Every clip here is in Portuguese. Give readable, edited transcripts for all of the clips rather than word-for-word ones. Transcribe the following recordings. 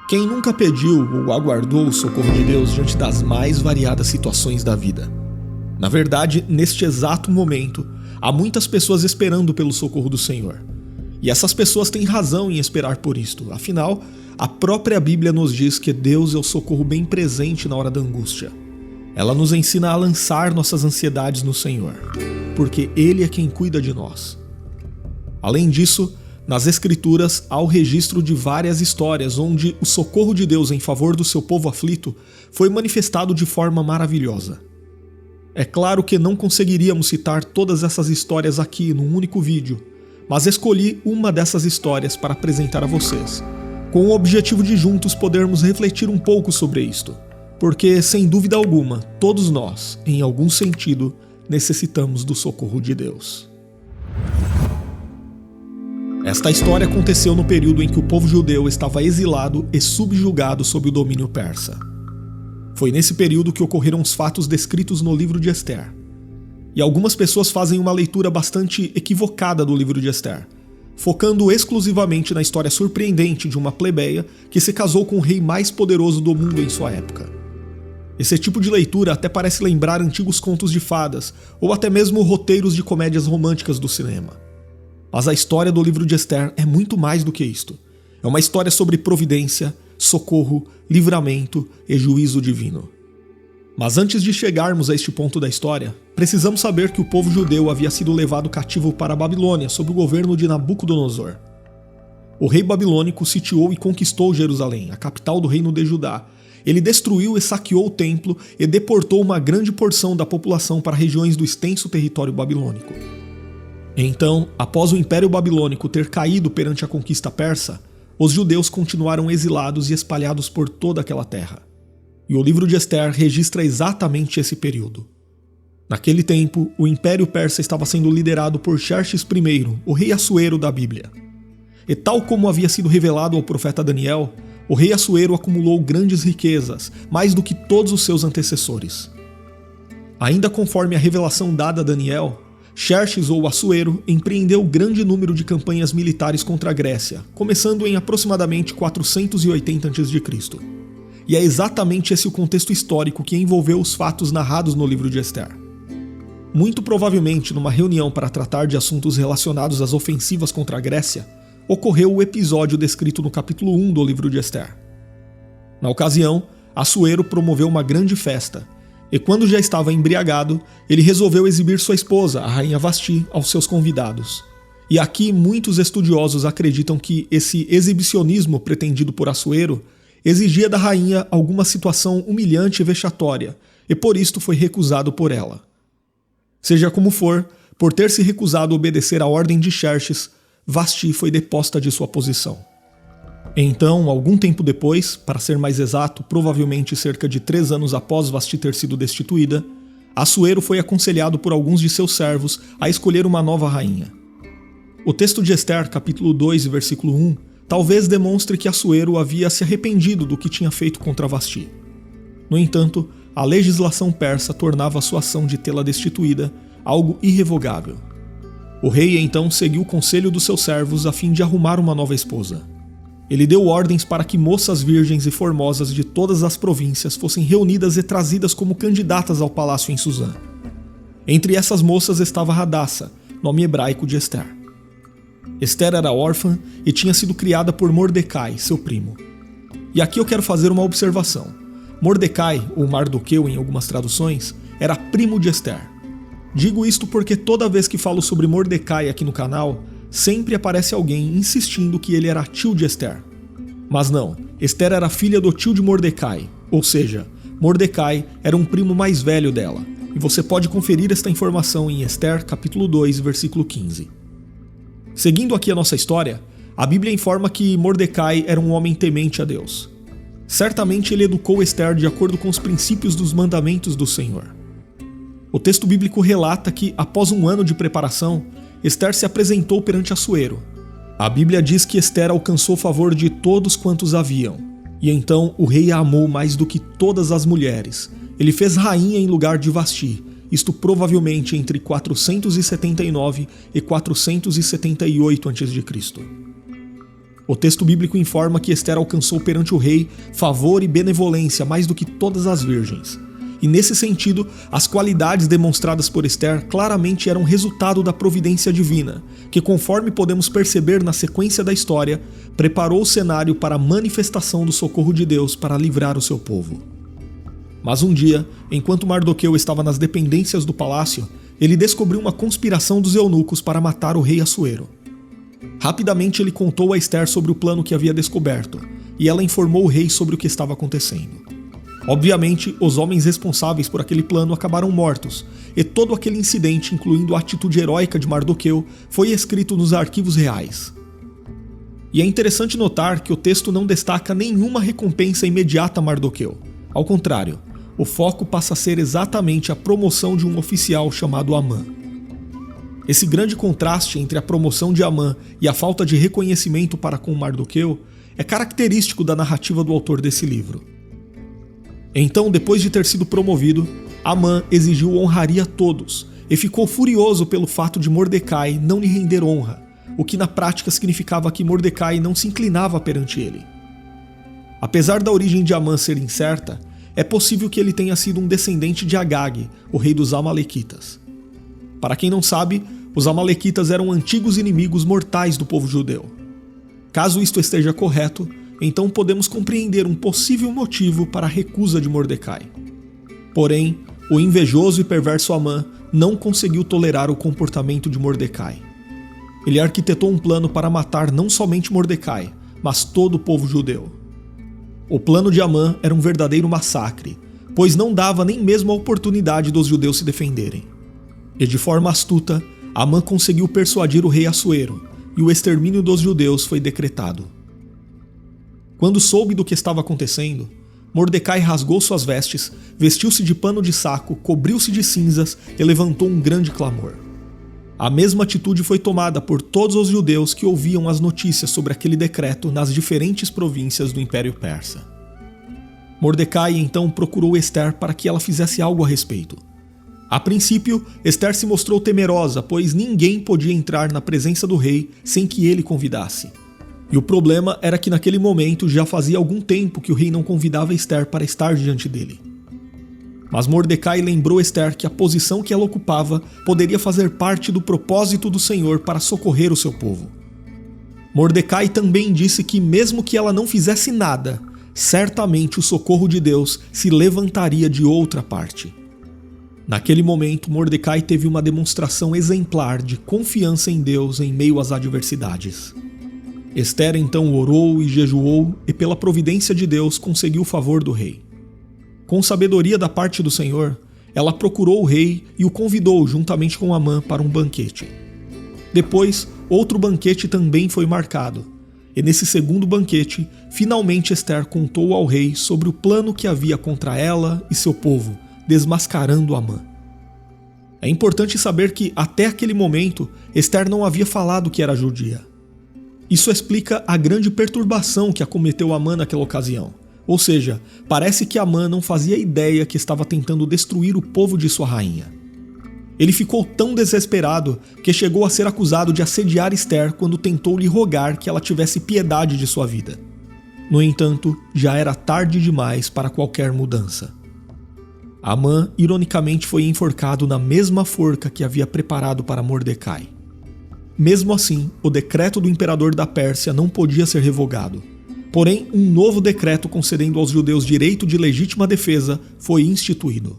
Quem nunca pediu ou aguardou o socorro de Deus diante das mais variadas situações da vida? Na verdade, neste exato momento, há muitas pessoas esperando pelo socorro do Senhor. E essas pessoas têm razão em esperar por isto. Afinal, a própria Bíblia nos diz que Deus é o socorro bem presente na hora da angústia. Ela nos ensina a lançar nossas ansiedades no Senhor, porque Ele é quem cuida de nós. Além disso, nas Escrituras há o registro de várias histórias onde o socorro de Deus em favor do seu povo aflito foi manifestado de forma maravilhosa. É claro que não conseguiríamos citar todas essas histórias aqui num único vídeo, mas escolhi uma dessas histórias para apresentar a vocês, com o objetivo de juntos podermos refletir um pouco sobre isto, porque, sem dúvida alguma, todos nós, em algum sentido, necessitamos do socorro de Deus. Esta história aconteceu no período em que o povo judeu estava exilado e subjugado sob o domínio persa. Foi nesse período que ocorreram os fatos descritos no livro de Ester. E algumas pessoas fazem uma leitura bastante equivocada do livro de Ester, focando exclusivamente na história surpreendente de uma plebeia que se casou com o rei mais poderoso do mundo em sua época. Esse tipo de leitura até parece lembrar antigos contos de fadas, ou até mesmo roteiros de comédias românticas do cinema. Mas a história do livro de Ester é muito mais do que isto. É uma história sobre providência, socorro, livramento e juízo divino. Mas antes de chegarmos a este ponto da história, precisamos saber que o povo judeu havia sido levado cativo para a Babilônia sob o governo de Nabucodonosor. O rei babilônico sitiou e conquistou Jerusalém, a capital do reino de Judá. Ele destruiu e saqueou o templo e deportou uma grande porção da população para regiões do extenso território babilônico. Então, após o Império Babilônico ter caído perante a conquista persa, os judeus continuaram exilados e espalhados por toda aquela terra. E o livro de Ester registra exatamente esse período. Naquele tempo, o Império Persa estava sendo liderado por Xerxes I, o rei Assuero da Bíblia. E tal como havia sido revelado ao profeta Daniel, o rei Assuero acumulou grandes riquezas, mais do que todos os seus antecessores. Ainda conforme a revelação dada a Daniel, Xerxes ou Assuero empreendeu grande número de campanhas militares contra a Grécia, começando em aproximadamente 480 a.C. E é exatamente esse o contexto histórico que envolveu os fatos narrados no livro de Ester. Muito provavelmente, numa reunião para tratar de assuntos relacionados às ofensivas contra a Grécia, ocorreu o episódio descrito no capítulo 1 do livro de Ester. Na ocasião, Assuero promoveu uma grande festa, e quando já estava embriagado, ele resolveu exibir sua esposa, a rainha Vasti, aos seus convidados. E aqui muitos estudiosos acreditam que esse exibicionismo pretendido por Assuero exigia da rainha alguma situação humilhante e vexatória, e por isto foi recusado por ela. Seja como for, por ter se recusado a obedecer à ordem de Xerxes, Vasti foi deposta de sua posição. Então, algum tempo depois, para ser mais exato, provavelmente cerca de 3 anos após Vasti ter sido destituída, Assuero foi aconselhado por alguns de seus servos a escolher uma nova rainha. O texto de Ester, capítulo 2, versículo 1, talvez demonstre que Assuero havia se arrependido do que tinha feito contra Vasti. No entanto, a legislação persa tornava a sua ação de tê-la destituída algo irrevogável. O rei então seguiu o conselho dos seus servos a fim de arrumar uma nova esposa. Ele deu ordens para que moças virgens e formosas de todas as províncias fossem reunidas e trazidas como candidatas ao palácio em Suzã. Entre essas moças estava Hadassa, nome hebraico de Ester. Ester era órfã e tinha sido criada por Mordecai, seu primo. E aqui eu quero fazer uma observação. Mordecai, ou Mardoqueu em algumas traduções, era primo de Ester. Digo isto porque toda vez que falo sobre Mordecai aqui no canal, sempre aparece alguém insistindo que ele era tio de Ester. Mas não, Ester era filha do tio de Mordecai, ou seja, Mordecai era um primo mais velho dela, e você pode conferir esta informação em Ester capítulo 2, versículo 15. Seguindo aqui a nossa história, a Bíblia informa que Mordecai era um homem temente a Deus. Certamente ele educou Ester de acordo com os princípios dos mandamentos do Senhor. O texto bíblico relata que, após um ano de preparação, Ester se apresentou perante Assuero. A Bíblia diz que Ester alcançou o favor de todos quantos haviam, e então o rei a amou mais do que todas as mulheres. Ele fez rainha em lugar de Vasti, isto provavelmente entre 479 e 478 a.C. O texto bíblico informa que Ester alcançou perante o rei favor e benevolência mais do que todas as virgens. E nesse sentido, as qualidades demonstradas por Ester claramente eram resultado da providência divina, que, conforme podemos perceber na sequência da história, preparou o cenário para a manifestação do socorro de Deus para livrar o seu povo. Mas um dia, enquanto Mardoqueu estava nas dependências do palácio, ele descobriu uma conspiração dos eunucos para matar o rei Assuero. Rapidamente ele contou a Ester sobre o plano que havia descoberto, e ela informou o rei sobre o que estava acontecendo. Obviamente, os homens responsáveis por aquele plano acabaram mortos, e todo aquele incidente, incluindo a atitude heróica de Mardoqueu, foi escrito nos arquivos reais. E é interessante notar que o texto não destaca nenhuma recompensa imediata a Mardoqueu. Ao contrário, o foco passa a ser exatamente a promoção de um oficial chamado Amã. Esse grande contraste entre a promoção de Amã e a falta de reconhecimento para com Mardoqueu é característico da narrativa do autor desse livro. Então, depois de ter sido promovido, Amã exigiu honraria a todos e ficou furioso pelo fato de Mordecai não lhe render honra, o que na prática significava que Mordecai não se inclinava perante ele. Apesar da origem de Amã ser incerta, é possível que ele tenha sido um descendente de Agag, o rei dos Amalequitas. Para quem não sabe, os Amalequitas eram antigos inimigos mortais do povo judeu. Caso isto esteja correto, então podemos compreender um possível motivo para a recusa de Mordecai. Porém, o invejoso e perverso Amã não conseguiu tolerar o comportamento de Mordecai. Ele arquitetou um plano para matar não somente Mordecai, mas todo o povo judeu. O plano de Amã era um verdadeiro massacre, pois não dava nem mesmo a oportunidade dos judeus se defenderem. E de forma astuta, Amã conseguiu persuadir o rei Assuero, e o extermínio dos judeus foi decretado. Quando soube do que estava acontecendo, Mordecai rasgou suas vestes, vestiu-se de pano de saco, cobriu-se de cinzas e levantou um grande clamor. A mesma atitude foi tomada por todos os judeus que ouviam as notícias sobre aquele decreto nas diferentes províncias do Império Persa. Mordecai então procurou Ester para que ela fizesse algo a respeito. A princípio, Ester se mostrou temerosa, pois ninguém podia entrar na presença do rei sem que ele convidasse. E o problema era que naquele momento já fazia algum tempo que o rei não convidava Ester para estar diante dele. Mas Mordecai lembrou Ester que a posição que ela ocupava poderia fazer parte do propósito do Senhor para socorrer o seu povo. Mordecai também disse que mesmo que ela não fizesse nada, certamente o socorro de Deus se levantaria de outra parte. Naquele momento, Mordecai teve uma demonstração exemplar de confiança em Deus em meio às adversidades. Ester então orou e jejuou e pela providência de Deus conseguiu o favor do rei. Com sabedoria da parte do Senhor, ela procurou o rei e o convidou juntamente com Amã para um banquete. Depois, outro banquete também foi marcado, e nesse segundo banquete, finalmente Ester contou ao rei sobre o plano que havia contra ela e seu povo, desmascarando Amã. É importante saber que, até aquele momento, Ester não havia falado que era judia. Isso explica a grande perturbação que acometeu Amã naquela ocasião. Ou seja, parece que Amã não fazia ideia que estava tentando destruir o povo de sua rainha. Ele ficou tão desesperado que chegou a ser acusado de assediar Ester quando tentou lhe rogar que ela tivesse piedade de sua vida. No entanto, já era tarde demais para qualquer mudança. Amã, ironicamente, foi enforcado na mesma forca que havia preparado para Mordecai. Mesmo assim, o decreto do imperador da Pérsia não podia ser revogado. Porém, um novo decreto concedendo aos judeus direito de legítima defesa foi instituído.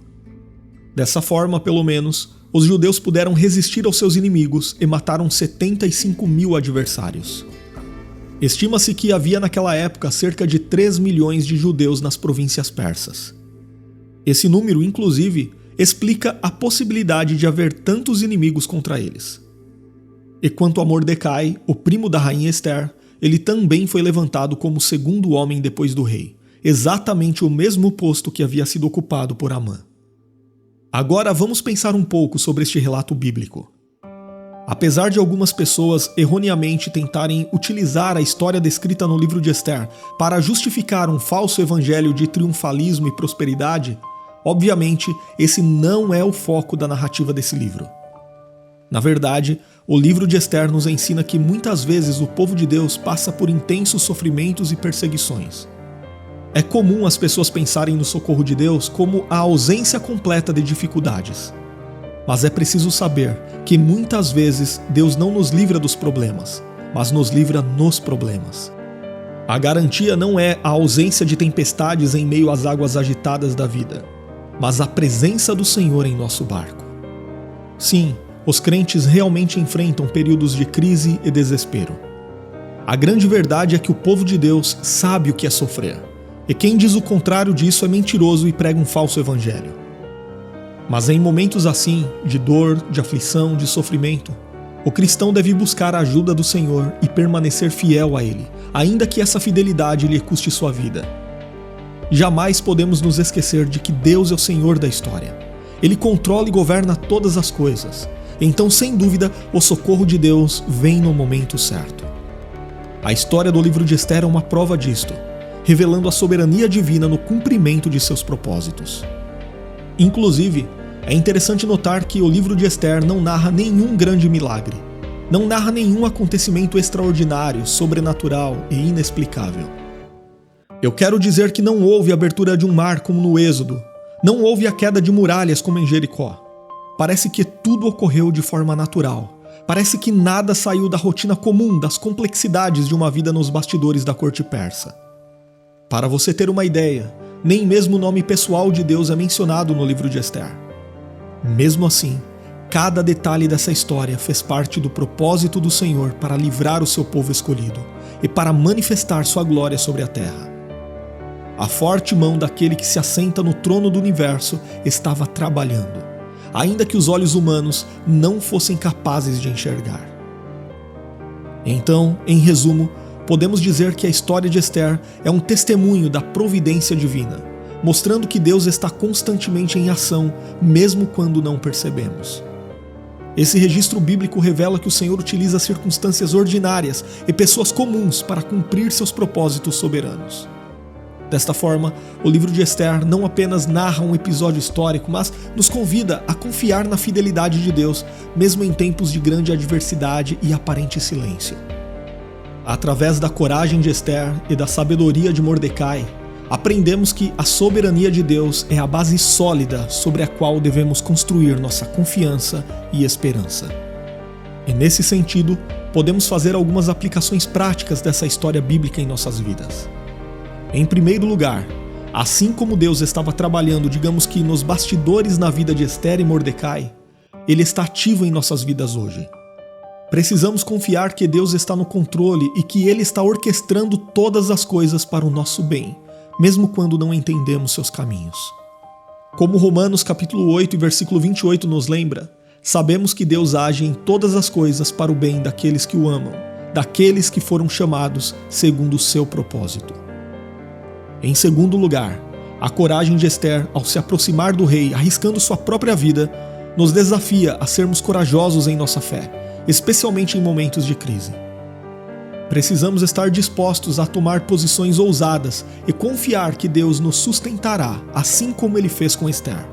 Dessa forma, pelo menos, os judeus puderam resistir aos seus inimigos e mataram 75 mil adversários. Estima-se que havia naquela época cerca de 3 milhões de judeus nas províncias persas. Esse número, inclusive, explica a possibilidade de haver tantos inimigos contra eles. E quanto a Mordecai, o primo da rainha Ester, ele também foi levantado como segundo homem depois do rei, exatamente o mesmo posto que havia sido ocupado por Amã. Agora vamos pensar um pouco sobre este relato bíblico. Apesar de algumas pessoas erroneamente tentarem utilizar a história descrita no livro de Ester para justificar um falso evangelho de triunfalismo e prosperidade, obviamente esse não é o foco da narrativa desse livro. Na verdade, o livro de Ester nos ensina que muitas vezes o povo de Deus passa por intensos sofrimentos e perseguições. É comum as pessoas pensarem no socorro de Deus como a ausência completa de dificuldades. Mas é preciso saber que muitas vezes Deus não nos livra dos problemas, mas nos livra nos problemas. A garantia não é a ausência de tempestades em meio às águas agitadas da vida, mas a presença do Senhor em nosso barco. Sim, os crentes realmente enfrentam períodos de crise e desespero. A grande verdade é que o povo de Deus sabe o que é sofrer, e quem diz o contrário disso é mentiroso e prega um falso evangelho. Mas em momentos assim, de dor, de aflição, de sofrimento, o cristão deve buscar a ajuda do Senhor e permanecer fiel a Ele, ainda que essa fidelidade lhe custe sua vida. Jamais podemos nos esquecer de que Deus é o Senhor da história. Ele controla e governa todas as coisas. Então, sem dúvida, o socorro de Deus vem no momento certo. A história do livro de Ester é uma prova disto, revelando a soberania divina no cumprimento de seus propósitos. Inclusive, é interessante notar que o livro de Ester não narra nenhum grande milagre, não narra nenhum acontecimento extraordinário, sobrenatural e inexplicável. Eu quero dizer que não houve abertura de um mar como no Êxodo, não houve a queda de muralhas como em Jericó. Parece que tudo ocorreu de forma natural. Parece que nada saiu da rotina comum das complexidades de uma vida nos bastidores da corte persa. Para você ter uma ideia, nem mesmo o nome pessoal de Deus é mencionado no livro de Ester. Mesmo assim, cada detalhe dessa história fez parte do propósito do Senhor para livrar o seu povo escolhido e para manifestar sua glória sobre a terra. A forte mão daquele que se assenta no trono do universo estava trabalhando, ainda que os olhos humanos não fossem capazes de enxergar. Então, em resumo, podemos dizer que a história de Ester é um testemunho da providência divina, mostrando que Deus está constantemente em ação, mesmo quando não percebemos. Esse registro bíblico revela que o Senhor utiliza circunstâncias ordinárias e pessoas comuns para cumprir seus propósitos soberanos. Desta forma, o livro de Ester não apenas narra um episódio histórico, mas nos convida a confiar na fidelidade de Deus, mesmo em tempos de grande adversidade e aparente silêncio. Através da coragem de Ester e da sabedoria de Mordecai, aprendemos que a soberania de Deus é a base sólida sobre a qual devemos construir nossa confiança e esperança. E nesse sentido, podemos fazer algumas aplicações práticas dessa história bíblica em nossas vidas. Em primeiro lugar, assim como Deus estava trabalhando, digamos que nos bastidores na vida de Ester e Mordecai, Ele está ativo em nossas vidas hoje. Precisamos confiar que Deus está no controle e que Ele está orquestrando todas as coisas para o nosso bem, mesmo quando não entendemos seus caminhos. Como Romanos capítulo 8 e versículo 28 nos lembra, sabemos que Deus age em todas as coisas para o bem daqueles que o amam, daqueles que foram chamados segundo o seu propósito. Em segundo lugar, a coragem de Ester ao se aproximar do rei, arriscando sua própria vida, nos desafia a sermos corajosos em nossa fé, especialmente em momentos de crise. Precisamos estar dispostos a tomar posições ousadas e confiar que Deus nos sustentará, assim como Ele fez com Ester.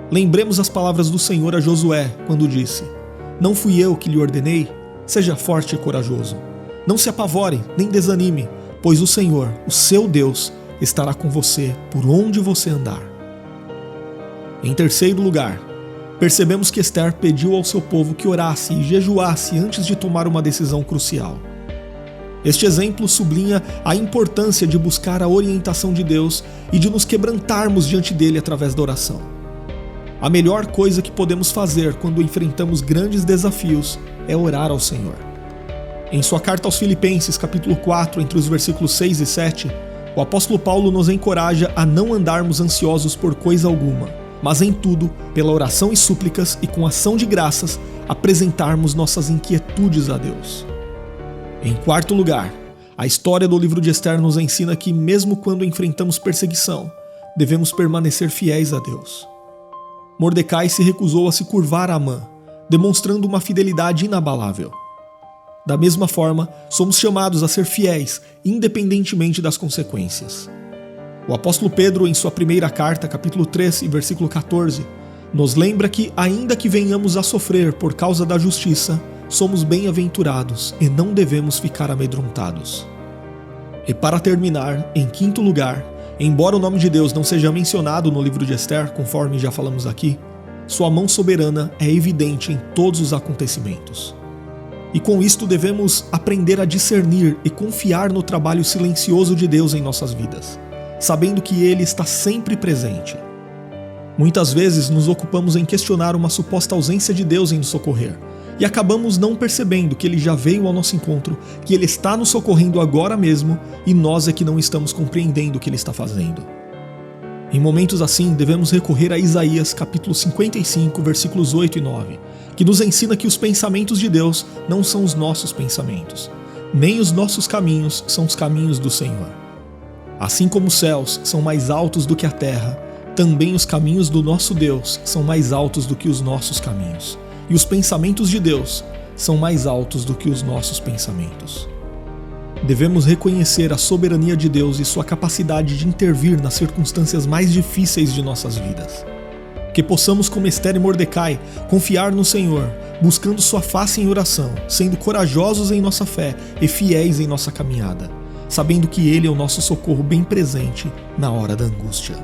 Lembremos as palavras do Senhor a Josué, quando disse: "Não fui eu que lhe ordenei? Seja forte e corajoso. Não se apavore, nem desanime, pois o Senhor, o seu Deus, estará com você por onde você andar." Em terceiro lugar, percebemos que Ester pediu ao seu povo que orasse e jejuasse antes de tomar uma decisão crucial. Este exemplo sublinha a importância de buscar a orientação de Deus e de nos quebrantarmos diante dele através da oração. A melhor coisa que podemos fazer quando enfrentamos grandes desafios é orar ao Senhor. Em sua carta aos Filipenses, capítulo 4, entre os versículos 6 e 7, o apóstolo Paulo nos encoraja a não andarmos ansiosos por coisa alguma, mas em tudo, pela oração e súplicas e com ação de graças, apresentarmos nossas inquietudes a Deus. Em quarto lugar, a história do livro de Ester nos ensina que, mesmo quando enfrentamos perseguição, devemos permanecer fiéis a Deus. Mordecai se recusou a se curvar a Amã, demonstrando uma fidelidade inabalável. Da mesma forma, somos chamados a ser fiéis, independentemente das consequências. O apóstolo Pedro, em sua primeira carta, capítulo 3 e versículo 14, nos lembra que, ainda que venhamos a sofrer por causa da justiça, somos bem-aventurados e não devemos ficar amedrontados. E para terminar, em quinto lugar, embora o nome de Deus não seja mencionado no livro de Ester, conforme já falamos aqui, sua mão soberana é evidente em todos os acontecimentos. E com isto devemos aprender a discernir e confiar no trabalho silencioso de Deus em nossas vidas, sabendo que Ele está sempre presente. Muitas vezes nos ocupamos em questionar uma suposta ausência de Deus em nos socorrer, e acabamos não percebendo que Ele já veio ao nosso encontro, que Ele está nos socorrendo agora mesmo, e nós é que não estamos compreendendo o que Ele está fazendo. Em momentos assim, devemos recorrer a Isaías capítulo 55, versículos 8 e 9, que nos ensina que os pensamentos de Deus não são os nossos pensamentos, nem os nossos caminhos são os caminhos do Senhor. Assim como os céus são mais altos do que a terra, também os caminhos do nosso Deus são mais altos do que os nossos caminhos, e os pensamentos de Deus são mais altos do que os nossos pensamentos. Devemos reconhecer a soberania de Deus e sua capacidade de intervir nas circunstâncias mais difíceis de nossas vidas. Que possamos, como Ester e Mordecai, confiar no Senhor, buscando sua face em oração, sendo corajosos em nossa fé e fiéis em nossa caminhada, sabendo que Ele é o nosso socorro bem presente na hora da angústia.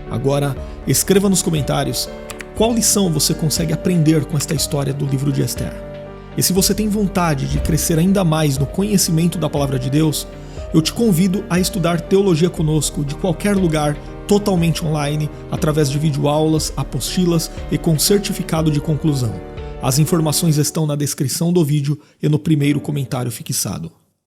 Agora, escreva nos comentários qual lição você consegue aprender com esta história do livro de Ester. E se você tem vontade de crescer ainda mais no conhecimento da Palavra de Deus, eu te convido a estudar teologia conosco de qualquer lugar, totalmente online, através de videoaulas, apostilas e com certificado de conclusão. As informações estão na descrição do vídeo e no primeiro comentário fixado.